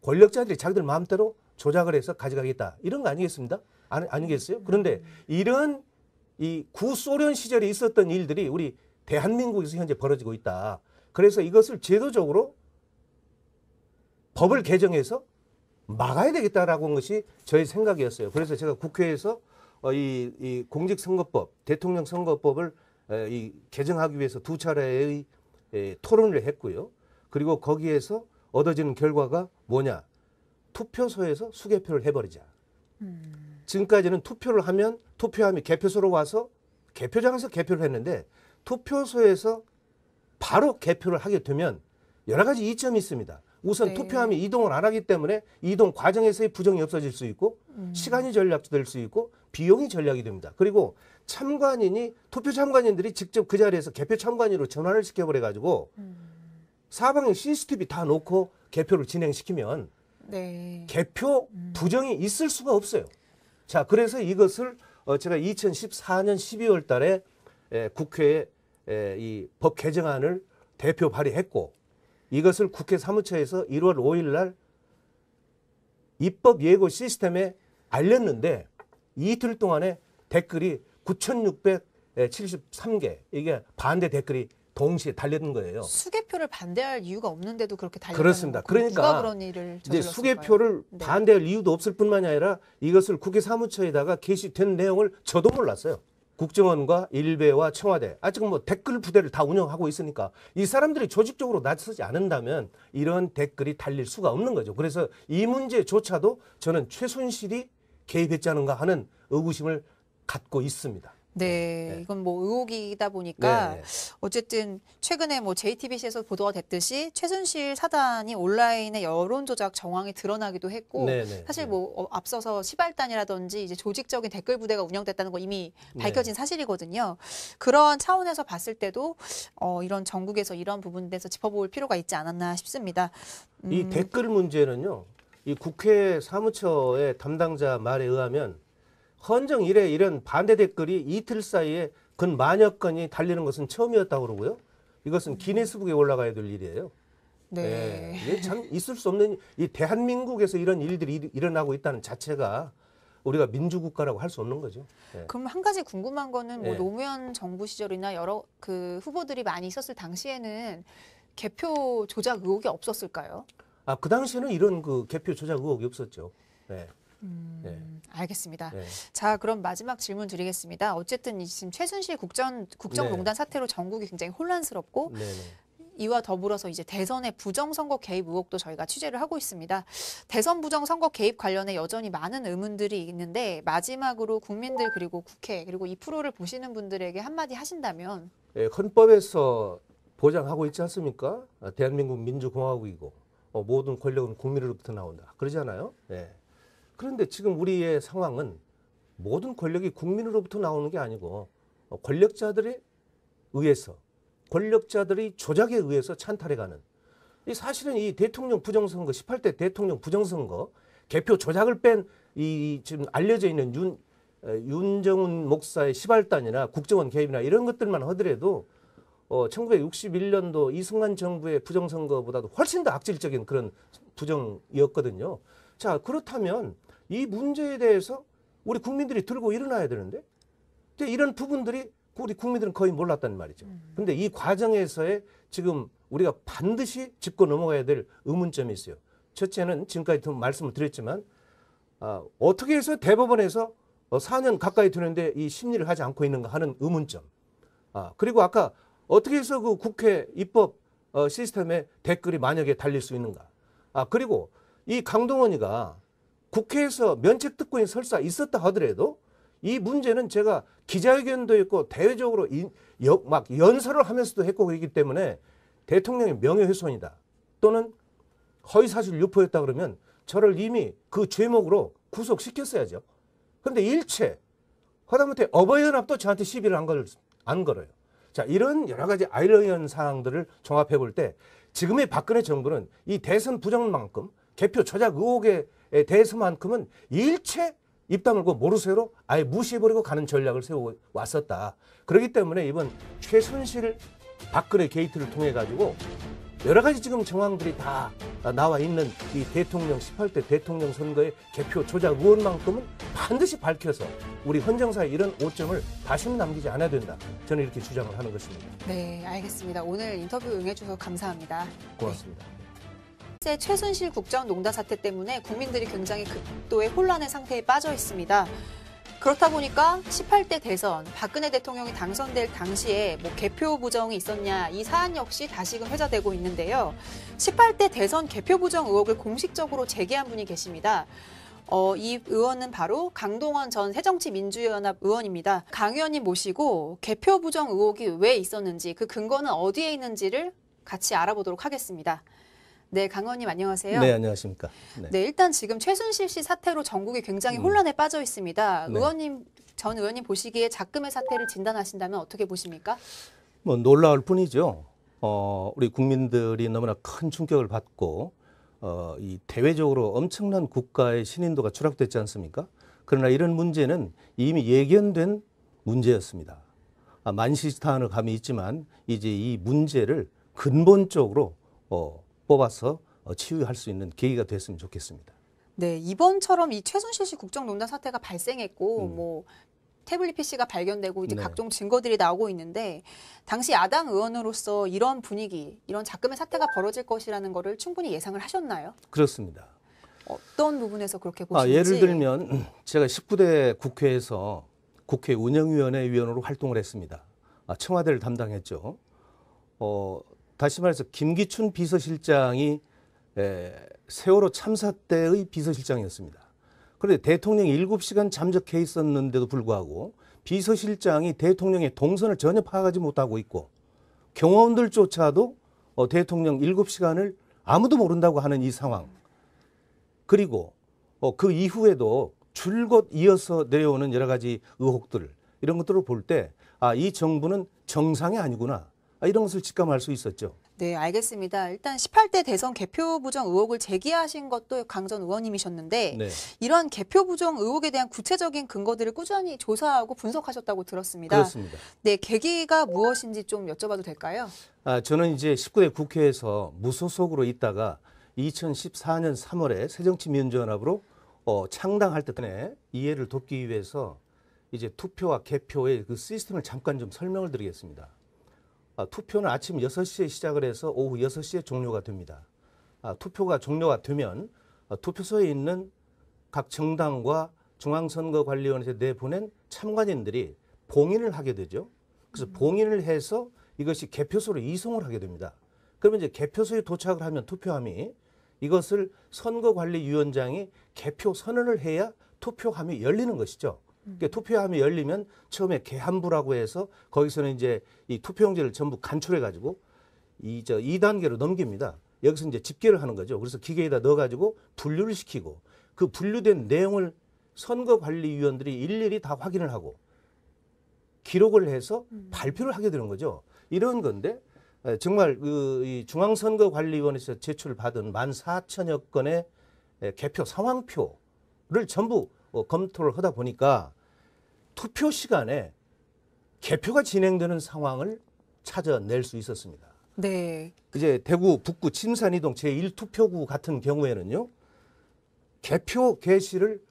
권력자들이 자기들 마음대로 조작을 해서 가져가겠다. 이런 거 아니겠습니까? 아니겠어요? 그런데 이런 이 구소련 시절에 있었던 일들이 우리 대한민국에서 현재 벌어지고 있다. 그래서 이것을 제도적으로 법을 개정해서 막아야 되겠다라고 한 것이 저의 생각이었어요. 그래서 제가 국회에서 이 공직선거법, 대통령 선거법을 이 개정하기 위해서 2차례의 토론을 했고요. 그리고 거기에서 얻어지는 결과가 뭐냐? 투표소에서 수개표를 해버리자. 지금까지는 투표를 하면 투표함이 개표소로 와서 개표장에서 개표를 했는데 투표소에서 바로 개표를 하게 되면 여러 가지 이점이 있습니다. 우선 네. 투표함이 이동을 안 하기 때문에 이동 과정에서의 부정이 없어질 수 있고 시간이 절약될 수 있고 비용이 절약이 됩니다. 그리고 참관인이 투표 참관인들이 직접 그 자리에서 개표 참관인으로 전환을 시켜버려가지고 사방에 CCTV 다 놓고 개표를 진행시키면 네. 개표 부정이 있을 수가 없어요. 자, 그래서 이것을 제가 2014년 12월 달에 국회에 이 법 개정안을 대표 발의했고 이것을 국회 사무처에서 1월 5일 날 입법 예고 시스템에 알렸는데 이틀 동안에 댓글이 9,673개 이게 반대 댓글이 동시에 달리는 거예요. 수개표를 반대할 이유가 없는데도 그렇게 달렸다는 그렇습니다. 거. 그럼 그러니까 누가 그런 일을 이제 저질렀을까요? 수개표를 네. 반대할 이유도 없을 뿐만이 아니라 이것을 국회 사무처에다가 게시된 내용을 저도 몰랐어요. 국정원과 일베와 청와대 지금 뭐 댓글 부대를 다 운영하고 있으니까 이 사람들이 조직적으로 나서지 않는다면 이런 댓글이 달릴 수가 없는 거죠. 그래서 이 문제조차도 저는 최순실이 개입했지 않은가 하는 의구심을 갖고 있습니다. 네, 이건 뭐 의혹이다 보니까 네. 어쨌든 최근에 뭐 JTBC에서 보도가 됐듯이 최순실 사단이 온라인의 여론 조작 정황이 드러나기도 했고 네. 사실 뭐 앞서서 시발단이라든지 이제 조직적인 댓글 부대가 운영됐다는 거 이미 밝혀진 사실이거든요. 그런 차원에서 봤을 때도 이런 전국에서 이런 부분에 대해서 짚어볼 필요가 있지 않았나 싶습니다. 이 댓글 문제는요. 이 국회 사무처의 담당자 말에 의하면 헌정 이래 이런 반대 댓글이 이틀 사이에 근 만여 건이 달리는 것은 처음이었다고 그러고요. 이것은 기네스북에 올라가야 될 일이에요. 네. 이게 참 있을 수 없는 이 대한민국에서 이런 일들이 일어나고 있다는 자체가 우리가 민주국가라고 할 수 없는 거죠. 네. 그럼 한 가지 궁금한 거는 뭐 네. 노무현 정부 시절이나 여러 그 후보들이 많이 있었을 당시에는 개표 조작 의혹이 없었을까요? 그 당시에는 이런 그 개표 조작 의혹이 없었죠. 네. 네. 알겠습니다. 네. 자, 그럼 마지막 질문 드리겠습니다. 어쨌든 지금 최순실 국정농단 사태로 전국이 굉장히 혼란스럽고 네네. 이와 더불어서 이제 대선의 부정선거 개입 의혹도 저희가 취재를 하고 있습니다. 대선 부정선거 개입 관련해 여전히 많은 의문들이 있는데 마지막으로 국민들 그리고 국회 그리고 이 프로를 보시는 분들에게 한마디 하신다면 헌법에서 보장하고 있지 않습니까? 대한민국 민주공화국이고 모든 권력은 국민으로부터 나온다. 그러잖아요. 네. 그런데 지금 우리의 상황은 모든 권력이 국민으로부터 나오는 게 아니고 권력자들에 의해서 권력자들이 조작에 의해서 찬탈해가는 이 사실은 이 대통령 부정선거 18대 대통령 부정선거 개표 조작을 뺀 이 지금 알려져 있는 윤정훈 목사의 시발단이나 국정원 개입이나 이런 것들만 하더라도 1961년도 이승만 정부의 부정선거보다도 훨씬 더 악질적인 그런 부정이었거든요. 자, 그렇다면 이 문제에 대해서 우리 국민들이 들고 일어나야 되는데 이런 부분들이 우리 국민들은 거의 몰랐단 말이죠. 근데 이 과정에서의 지금 우리가 반드시 짚고 넘어가야 될 의문점이 있어요. 첫째는 지금까지 말씀을 드렸지만 어떻게 해서 대법원에서 4년 가까이 되는데 이 심리를 하지 않고 있는가 하는 의문점. 그리고 아까 어떻게 해서 그 국회 입법 시스템에 댓글이 만약에 달릴 수 있는가. 그리고 이 강동원이가 국회에서 면책특권이 설사 있었다 하더라도 이 문제는 제가 기자회견도 했고 대외적으로 막 연설을 하면서도 했고 그렇기 때문에 대통령의 명예훼손이다. 또는 허위사실 유포했다 그러면 저를 이미 그 죄목으로 구속시켰어야죠. 그런데 일체 하다못해 어버이연합도 저한테 시비를 안 걸어요. 자, 이런 여러 가지 아이러니한 사항들을 종합해 볼 때 지금의 박근혜 정부는 이 대선 부정만큼 개표 조작 의혹에 대해서만큼은 일체 입 다물고 모르쇠로 아예 무시해버리고 가는 전략을 세워왔었다. 그렇기 때문에 이번 최순실 박근혜 게이트를 통해 가지고 여러 가지 지금 정황들이 다 나와 있는 이 대통령 18대 대통령 선거의 개표 조작 의혹만큼은 반드시 밝혀서 우리 헌정사의 이런 오점을 다시는 남기지 않아야 된다. 저는 이렇게 주장을 하는 것입니다. 네, 알겠습니다. 오늘 인터뷰 응해주셔서 감사합니다. 고맙습니다. 네. 최순실 국정농단 사태 때문에 국민들이 굉장히 극도의 혼란의 상태에 빠져 있습니다. 그렇다 보니까 18대 대선 박근혜 대통령이 당선될 당시에 개표 부정이 있었냐 이 사안 역시 다시금 회자되고 있는데요. 18대 대선 개표 부정 의혹을 공식적으로 제기한 분이 계십니다. 이 의원은 바로 강동원 전 새정치민주연합 의원입니다. 강 의원님 모시고 개표 부정 의혹이 왜 있었는지 그 근거는 어디에 있는지를 같이 알아보도록 하겠습니다. 네, 강 의원님 안녕하세요. 네, 안녕하십니까. 네, 일단 지금 최순실 씨 사태로 전국이 굉장히 혼란에 빠져 있습니다. 네. 전 의원님 보시기에 작금의 사태를 진단하신다면 어떻게 보십니까? 뭐 놀라울 뿐이죠. 우리 국민들이 너무나 큰 충격을 받고 이 대외적으로 엄청난 국가의 신인도가 추락됐지 않습니까? 그러나 이런 문제는 이미 예견된 문제였습니다. 만시지탄의 감이 있지만 이제 이 문제를 근본적으로 뽑아서 치유할 수 있는 계기가 됐으면 좋겠습니다. 네, 이번처럼 이 최순실 씨 국정농단 사태가 발생했고 태블릿 PC가 발견되고 이제 네. 각종 증거들이 나오고 있는데 당시 야당 의원으로서 이런 분위기, 이런 작금의 사태가 벌어질 것이라는 거를 충분히 예상을 하셨나요? 그렇습니다. 어떤 부분에서 그렇게 보시는지? 예를 들면 제가 19대 국회에서 국회 운영위원회 위원으로 활동을 했습니다. 청와대를 담당했죠. 다시 말해서 김기춘 비서실장이 세월호 참사 때의 비서실장이었습니다. 그런데 대통령이 7시간 잠적해 있었는데도 불구하고 비서실장이 대통령의 동선을 전혀 파악하지 못하고 있고 경호원들조차도 대통령 7시간을 아무도 모른다고 하는 이 상황. 그리고 그 이후에도 줄곧 이어서 내려오는 여러 가지 의혹들 이런 것들을 볼 때 이 정부는 정상이 아니구나. 이런 것을 직감할 수 있었죠. 네, 알겠습니다. 일단 18대 대선 개표 부정 의혹을 제기하신 것도 강 전 의원님이셨는데 네. 이러한 개표 부정 의혹에 대한 구체적인 근거들을 꾸준히 조사하고 분석하셨다고 들었습니다. 그렇습니다. 네, 계기가 무엇인지 좀 여쭤봐도 될까요? 저는 이제 19대 국회에서 무소속으로 있다가 2014년 3월에 새정치민주연합으로 창당할 때에 이해를 돕기 위해서 이제 투표와 개표의 그 시스템을 잠깐 좀 설명을 드리겠습니다. 투표는 아침 6시에 시작을 해서 오후 6시에 종료가 됩니다. 투표가 종료가 되면 투표소에 있는 각 정당과 중앙선거관리위원회에 내보낸 참관인들이 봉인을 하게 되죠. 그래서 봉인을 해서 이것이 개표소로 이송을 하게 됩니다. 그러면 이제 개표소에 도착을 하면 투표함이 이것을 선거관리위원장이 개표 선언을 해야 투표함이 열리는 것이죠. 그러니까 투표함이 열리면 처음에 개함부라고 해서 거기서는 이제 이 투표용지를 전부 간출해 가지고 2단계로 넘깁니다. 여기서 이제 집계를 하는 거죠. 그래서 기계에다 넣어 가지고 분류를 시키고 그 분류된 내용을 선거관리위원들이 일일이 다 확인을 하고 기록을 해서 발표를 하게 되는 거죠. 이런 건데 정말 이 중앙선거관리위원회에서 제출받은 14,000여 건의 개표 상황표를 전부 검토를 하다 보니까 투표 시간에 개표가 진행되는 상황을 찾아낼 수 있었습니다. 네. 이제 대구 북구 침산이동 제1투표구 같은 경우에는요. 개표 개시를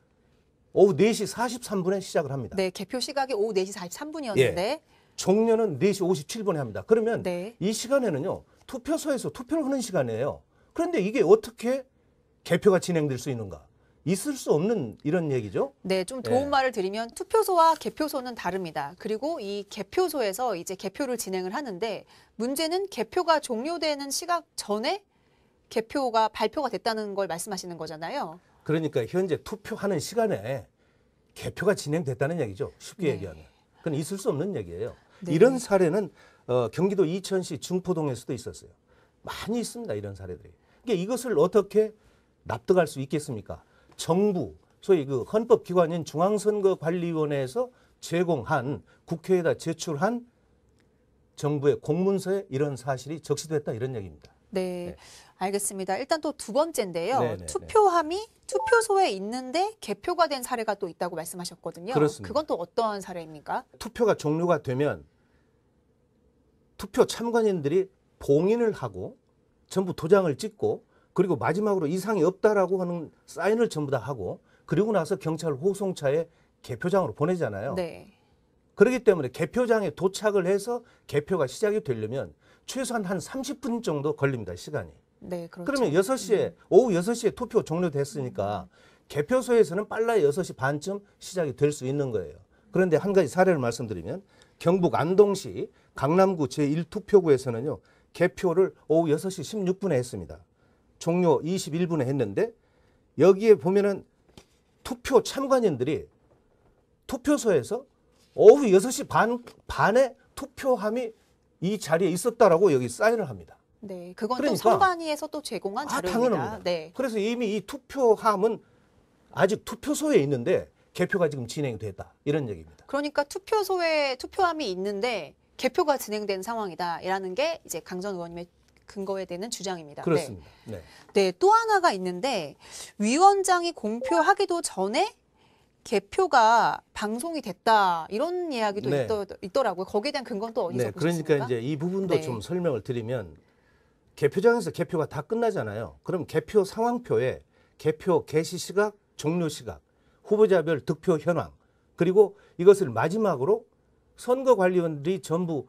오후 4시 43분에 시작을 합니다. 네, 개표 시각이 오후 4시 43분이었는데 예. 종료는 4시 57분에 합니다. 그러면 네. 이 시간에는요. 투표소에서 투표를 하는 시간이에요. 그런데 이게 어떻게 개표가 진행될 수 있는가? 있을 수 없는 이런 얘기죠. 네, 좀 도움말을 드리면 투표소와 개표소는 다릅니다. 그리고 이 개표소에서 이제 개표를 진행을 하는데 문제는 개표가 종료되는 시각 전에 개표가 발표가 됐다는 걸 말씀하시는 거잖아요. 그러니까 현재 투표하는 시간에 개표가 진행됐다는 얘기죠. 쉽게 네. 얘기하면. 그건 있을 수 없는 얘기예요. 네. 이런 사례는 경기도 이천시 중포동에서도 있었어요. 많이 있습니다. 이런 사례들이. 그러니까 이것을 어떻게 납득할 수 있겠습니까? 정부, 소위 그 헌법기관인 중앙선거관리위원회에서 제공한 국회에다 제출한 정부의 공문서에 이런 사실이 적시됐다 이런 얘기입니다. 네, 네. 알겠습니다. 일단 또 두 번째인데요. 네네네. 투표함이 투표소에 있는데 개표가 된 사례가 또 있다고 말씀하셨거든요. 그렇습니다. 그건 또 어떠한 사례입니까? 투표가 종료가 되면 투표 참관인들이 봉인을 하고 전부 도장을 찍고 그리고 마지막으로 이상이 없다라고 하는 사인을 전부 다 하고 그리고 나서 경찰 호송차에 개표장으로 보내잖아요. 네. 그렇기 때문에 개표장에 도착을 해서 개표가 시작이 되려면 최소한 한 30분 정도 걸립니다. 시간이. 네, 그렇죠. 그러면 6시에 오후 6시에 투표 종료됐으니까 개표소에서는 빨라야 6시 반쯤 시작이 될 수 있는 거예요. 그런데 한 가지 사례를 말씀드리면 경북 안동시 강남구 제1투표구에서는요. 개표를 오후 6시 16분에 했습니다. 종료 21분에 했는데 여기에 보면은 투표 참관인들이 투표소에서 오후 6시 반에 투표함이 이 자리에 있었다라고 여기 사인을 합니다. 네, 그건 그러니까, 또 선관위에서 또 제공한 자료입니다. 당연합니다. 네. 그래서 이미 이 투표함은 아직 투표소에 있는데 개표가 지금 진행이 됐다. 이런 얘기입니다. 그러니까 투표소에 투표함이 있는데 개표가 진행된 상황이다라는 게 이제 강 전 의원님의 근거에 되는 주장입니다. 그렇습니다. 네. 네, 또 하나가 있는데 위원장이 공표하기도 전에 개표가 방송이 됐다 이런 이야기도 네. 있더라고요. 거기에 대한 근거는 또 어디서 네, 보셨습니까? 그러니까 이제 이 부분도 네. 좀 설명을 드리면 개표장에서 개표가 다 끝나잖아요. 그럼 개표 상황표에 개표 개시 시각, 종료 시각, 후보자별 득표 현황, 그리고 이것을 마지막으로 선거관리원들이 전부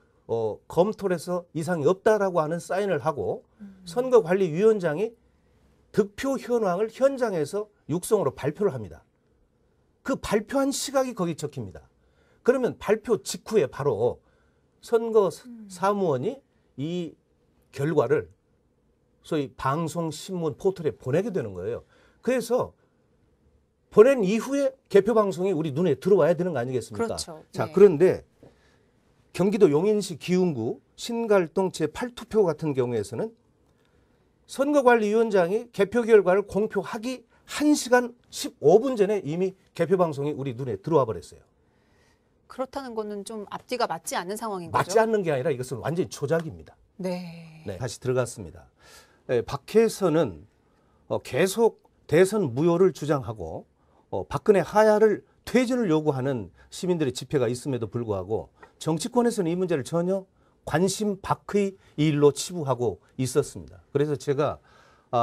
검토를 해서 이상이 없다라고 하는 사인을 하고 선거관리위원장이 득표 현황을 현장에서 육성으로 발표를 합니다. 그 발표한 시각이 거기 적힙니다. 그러면 발표 직후에 바로 선거 사무원이 이 결과를 소위 방송, 신문, 포털에 보내게 되는 거예요. 그래서 보낸 이후에 개표 방송이 우리 눈에 들어와야 되는 거 아니겠습니까? 그렇죠. 자, 네. 그런데 경기도 용인시 기흥구 신갈동 제8투표 같은 경우에서는 선거관리위원장이 개표 결과를 공표하기 1시간 15분 전에 이미 개표 방송이 우리 눈에 들어와 버렸어요. 그렇다는 거는 좀 앞뒤가 맞지 않는 상황인 맞지 거죠? 않는 게 아니라 이것은 완전히 조작입니다. 네. 네, 다시 들어갔습니다. 박해서는 계속 대선 무효를 주장하고 박근혜 하야를 퇴진을 요구하는 시민들의 집회가 있음에도 불구하고 정치권에서는 이 문제를 전혀 관심 밖의 일로 치부하고 있었습니다. 그래서 제가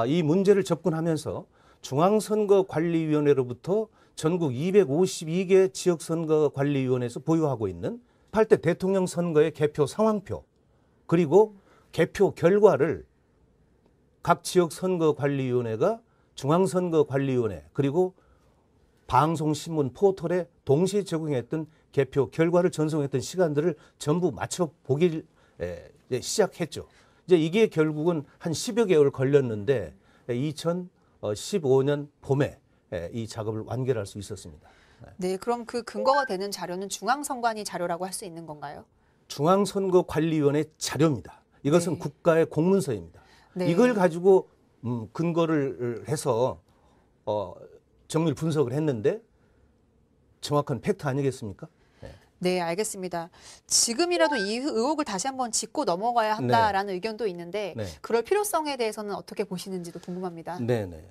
이 문제를 접근하면서 중앙선거관리위원회로부터 전국 252개 지역선거관리위원회에서 보유하고 있는 18대 대통령 선거의 개표 상황표 그리고 개표 결과를 각 지역선거관리위원회가 중앙선거관리위원회 그리고 방송신문 포털에 동시에 제공했던 개표 결과를 전송했던 시간들을 전부 맞춰보길 시작했죠. 이제 이게 결국은 한 10여 개월 걸렸는데 2015년 봄에 이 작업을 완결할 수 있었습니다. 네, 그럼 그 근거가 되는 자료는 중앙선관위 자료라고 할 수 있는 건가요? 중앙선거관리위원회 자료입니다. 이것은 네. 국가의 공문서입니다. 네. 이걸 가지고 근거를 해서 정밀 분석을 했는데 정확한 팩트 아니겠습니까? 네, 알겠습니다. 지금이라도 이 의혹을 다시 한번 짚고 넘어가야 한다라는 의견도 있는데 네. 그럴 필요성에 대해서는 어떻게 보시는지도 궁금합니다. 네네.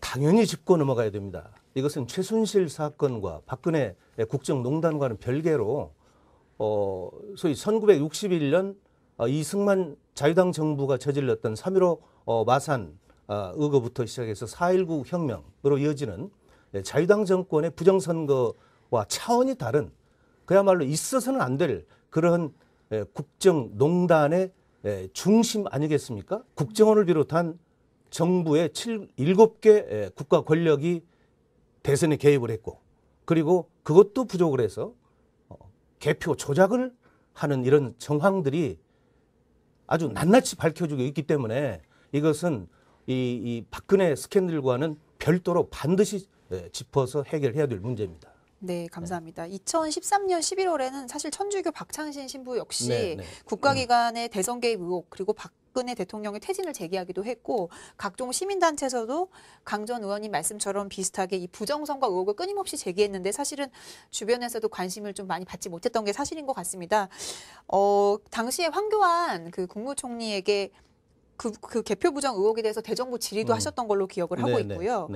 당연히 짚고 넘어가야 됩니다. 이것은 최순실 사건과 박근혜 국정농단과는 별개로 소위 1961년 이승만 자유당 정부가 저질렀던 3.15 마산 의거부터 시작해서 4.19 혁명으로 이어지는 자유당 정권의 부정선거와 차원이 다른 그야말로 있어서는 안 될 그런 국정농단의 중심 아니겠습니까? 국정원을 비롯한 정부의 7개 국가 권력이 대선에 개입을 했고 그리고 그것도 부족을 해서 개표 조작을 하는 이런 정황들이 아주 낱낱이 밝혀지고 있기 때문에 이것은 이 박근혜 스캔들과는 별도로 반드시 짚어서 해결해야 될 문제입니다. 네, 감사합니다. 2013년 11월에는 사실 천주교 박창신 신부 역시 네. 국가기관의 대선 개입 의혹 그리고 박근혜 대통령의 퇴진을 제기하기도 했고 각종 시민단체에서도 강 전 의원님 말씀처럼 비슷하게 이 부정선거 의혹을 끊임없이 제기했는데 사실은 주변에서도 관심을 좀 많이 받지 못했던 게 사실인 것 같습니다. 당시에 황교안 그 국무총리에게 그 개표 부정 의혹에 대해서 대정부 질의도 하셨던 걸로 기억을 하고 있고요.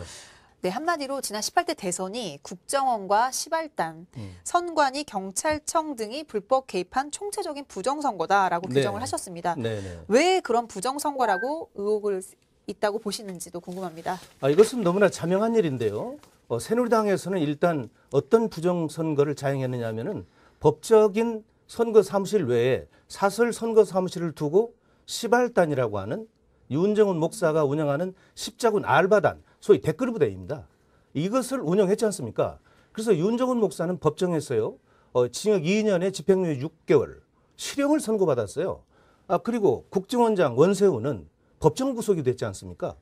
네, 한마디로 지난 18대 대선이 국정원과 시발단, 선관위, 경찰청 등이 불법 개입한 총체적인 부정선거다라고 규정을 하셨습니다. 왜 그런 부정선거라고 의혹을 있다고 보시는지도 궁금합니다. 이것은 너무나 자명한 일인데요. 새누리당에서는 일단 어떤 부정선거를 자행했느냐 하면은 법적인 선거사무실 외에 사설 선거사무실을 두고 시발단이라고 하는 윤정훈 목사가 운영하는 십자군 알바단, 소위 댓글 부대입니다. 이것을 운영했지 않습니까? 그래서 윤정훈 목사는 법정에서요. 징역 2년에 집행유예 6개월, 실형을 선고받았어요. 그리고 국정원장 원세훈은 법정 구속이 됐지 않습니까?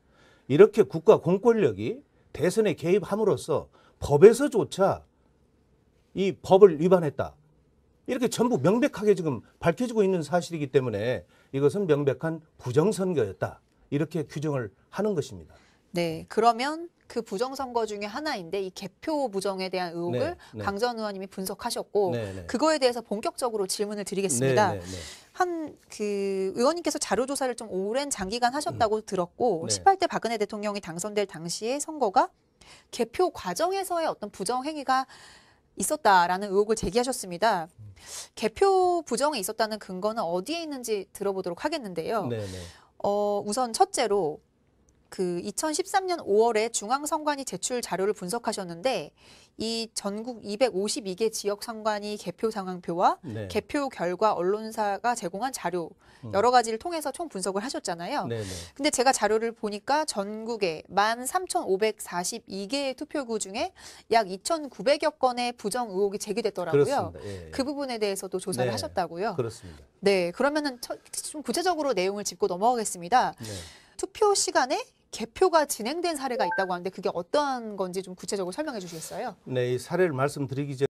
이렇게 국가 공권력이 대선에 개입함으로써 법에서조차 이 법을 위반했다. 이렇게 전부 명백하게 지금 밝혀지고 있는 사실이기 때문에 이것은 명백한 부정선거였다. 이렇게 규정을 하는 것입니다. 네, 그러면 그 부정선거 중에 하나인데 이 개표 부정에 대한 의혹을 강 전 의원님이 분석하셨고 그거에 대해서 본격적으로 질문을 드리겠습니다. 그 의원님께서 자료조사를 좀 오랜 장기간 하셨다고 들었고 18대 박근혜 대통령이 당선될 당시의 선거가 개표 과정에서의 어떤 부정행위가 있었다라는 의혹을 제기하셨습니다. 개표 부정에 있었다는 근거는 어디에 있는지 들어보도록 하겠는데요. 우선 첫째로 그 2013년 5월에 중앙선관위 제출 자료를 분석하셨는데 이 전국 252개 지역선관위 개표 상황표와 개표 결과 언론사가 제공한 자료 여러 가지를 통해서 총 분석을 하셨잖아요. 근데 제가 자료를 보니까 전국에 13,542개의 투표구 중에 약 2,900여 건의 부정 의혹이 제기됐더라고요. 그 부분에 대해서도 조사를 하셨다고요. 그렇습니다. 네, 그러면은 좀 구체적으로 내용을 짚고 넘어가겠습니다. 투표 시간에 개표가 진행된 사례가 있다고 하는데 그게 어떤 건지 좀 구체적으로 설명해 주시겠어요? 네, 이 사례를 말씀드리기 전에